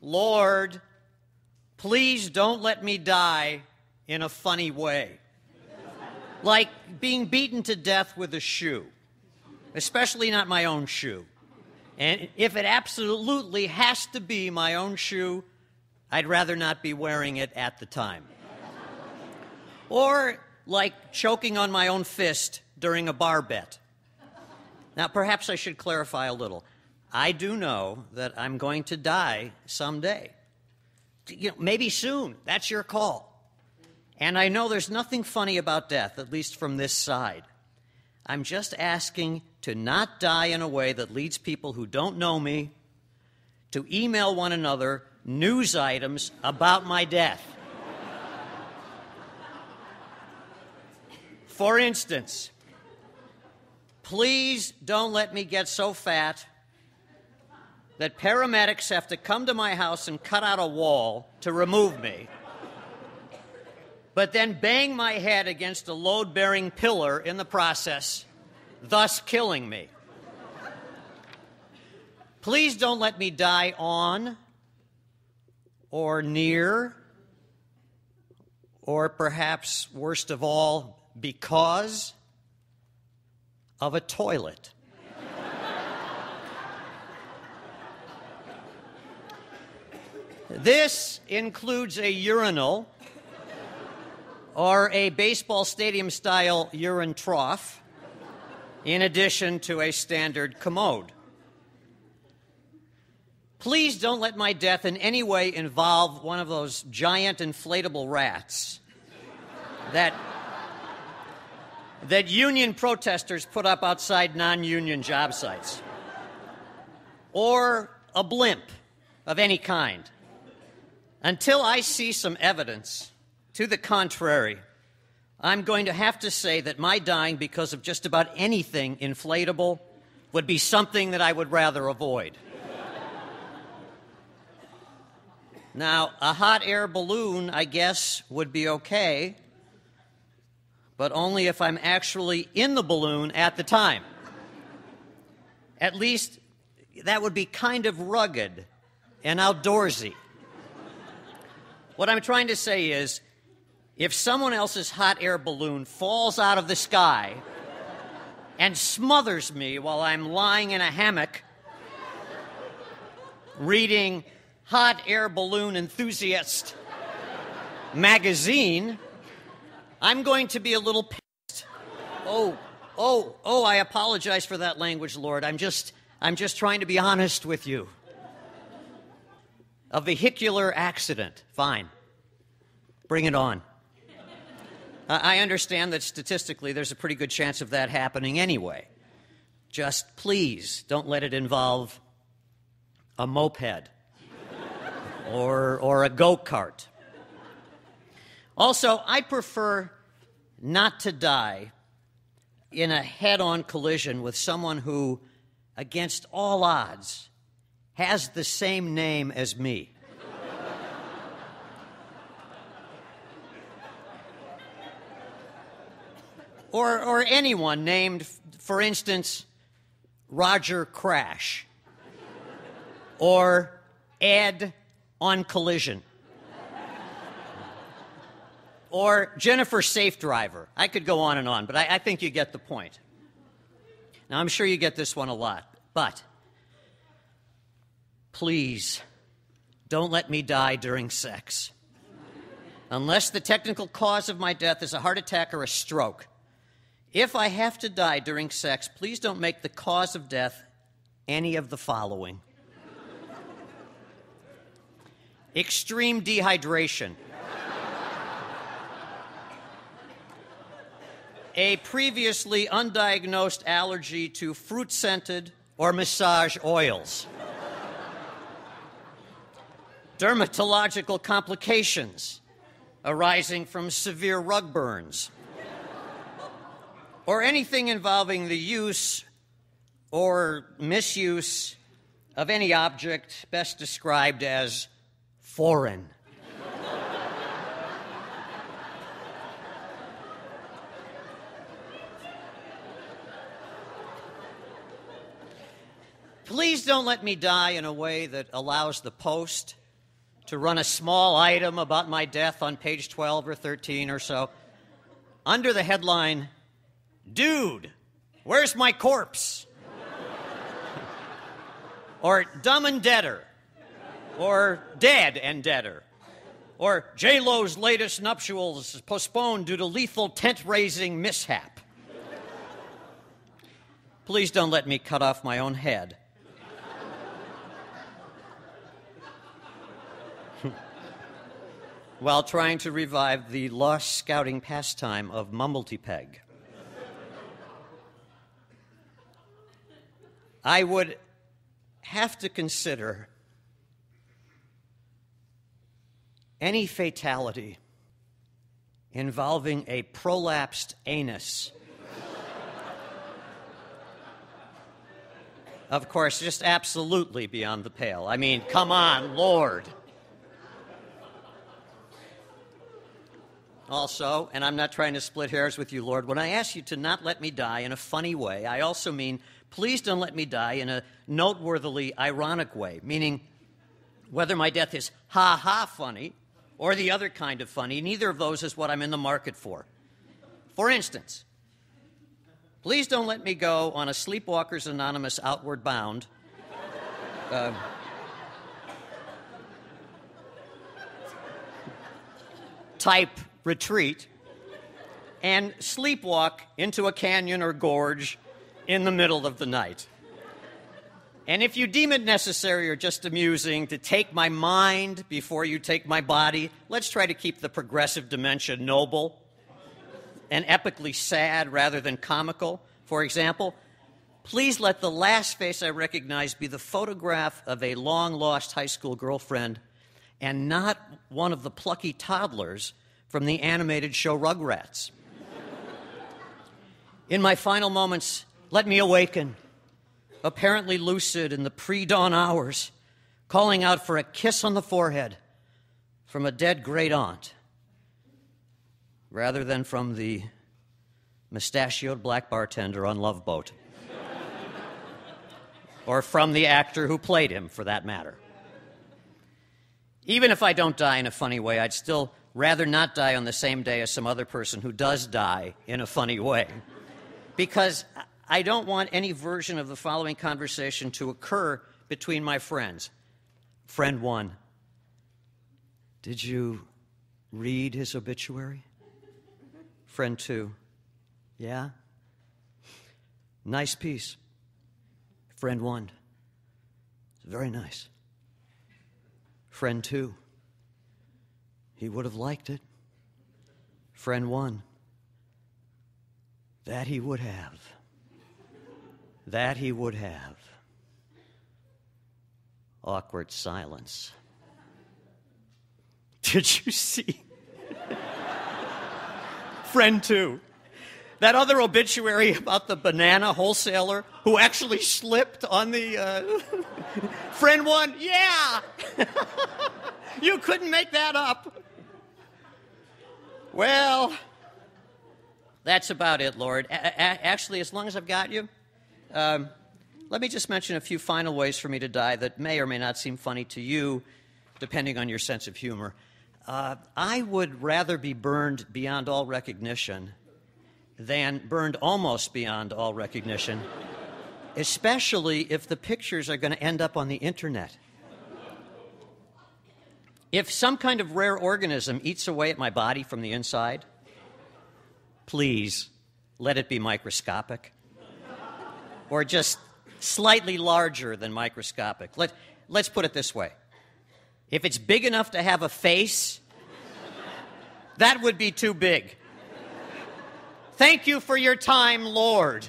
Lord, please don't let me die in a funny way. Like being beaten to death with a shoe, especially not my own shoe. And if it absolutely has to be my own shoe, I'd rather not be wearing it at the time. Or like choking on my own fist during a bar bet. Now, perhaps I should clarify a little. I do know that I'm going to die someday. Maybe soon. That's your call. And I know there's nothing funny about death, at least from this side. I'm just asking to not die in a way that leads people who don't know me to email one another news items about my death. For instance, please don't let me get so fat that paramedics have to come to my house and cut out a wall to remove me, but then bang my head against a load-bearing pillar in the process, thus killing me. Please don't let me die on or near, or perhaps worst of all, because of a toilet. This includes a urinal or a baseball stadium-style urine trough, in addition to a standard commode. Please don't let my death in any way involve one of those giant inflatable rats that union protesters put up outside non-union job sites, or a blimp of any kind. Until I see some evidence to the contrary, I'm going to have to say that my dying because of just about anything inflatable would be something that I would rather avoid. Now, a hot air balloon, I guess, would be okay, but only if I'm actually in the balloon at the time. At least that would be kind of rugged and outdoorsy. What I'm trying to say is, if someone else's hot air balloon falls out of the sky and smothers me while I'm lying in a hammock reading Hot Air Balloon Enthusiast magazine, I'm going to be a little pissed. Oh, I apologize for that language, Lord. I'm just trying to be honest with you. A vehicular accident. Fine. Bring it on. I understand that statistically there's a pretty good chance of that happening anyway. Just please don't let it involve a moped or a go-kart. Also, I prefer not to die in a head-on collision with someone who, against all odds, has the same name as me. Or anyone named, for instance, Roger Crash or Ed on Collision or Jennifer Safe Driver. I could go on and on, but I think you get the point. Now, I'm sure you get this one a lot, but please don't let me die during sex. Unless the technical cause of my death is a heart attack or a stroke. If I have to die during sex, please don't make the cause of death any of the following. Extreme dehydration. A previously undiagnosed allergy to fruit-scented or massage oils. Dermatological complications arising from severe rug burns. Or anything involving the use or misuse of any object best described as foreign. Please don't let me die in a way that allows the Post to run a small item about my death on page 12 or 13 or so, under the headline, "Dude, where's my corpse?" Or "Dumb and Deader," or "Dead and Deader," or "J-Lo's latest nuptials postponed due to lethal tent-raising mishap." Please don't let me cut off my own head. While trying to revive the lost scouting pastime of mumblety-peg. I would have to consider any fatality involving a prolapsed anus. Of course, just absolutely beyond the pale. I mean, come on, Lord. Also, and I'm not trying to split hairs with you, Lord, when I ask you to not let me die in a funny way, I also mean, please don't let me die in a noteworthily ironic way, meaning whether my death is ha-ha funny or the other kind of funny, neither of those is what I'm in the market for. For instance, please don't let me go on a Sleepwalkers Anonymous Outward Bound type retreat and sleepwalk into a canyon or gorge in the middle of the night. And if you deem it necessary or just amusing to take my mind before you take my body, let's try to keep the progressive dementia noble and epically sad rather than comical. For example, please let the last face I recognize be the photograph of a long-lost high school girlfriend and not one of the plucky toddlers from the animated show Rugrats. In my final moments, let me awaken, apparently lucid in the pre-dawn hours, calling out for a kiss on the forehead from a dead great-aunt, rather than from the mustachioed black bartender on Love Boat, or from the actor who played him, for that matter. Even if I don't die in a funny way, I'd still rather not die on the same day as some other person who does die in a funny way, because I don't want any version of the following conversation to occur between my friends. Friend one, did you read his obituary? Friend two, yeah? Nice piece. Friend one, very nice. Friend two, he would have liked it. Friend one, that he would have. That he would have. Awkward silence. Did you see? Friend two, that other obituary about the banana wholesaler who actually slipped on the... Friend one, yeah! You couldn't make that up. Well, that's about it, Lord. Actually, as long as I've got you, let me just mention a few final ways for me to die that may or may not seem funny to you, depending on your sense of humor. I would rather be burned beyond all recognition than burned almost beyond all recognition, especially if the pictures are going to end up on the internet. If some kind of rare organism eats away at my body from the inside, please let it be microscopic or just slightly larger than microscopic. Let's put it this way. If it's big enough to have a face, that would be too big. Thank you for your time, Lord.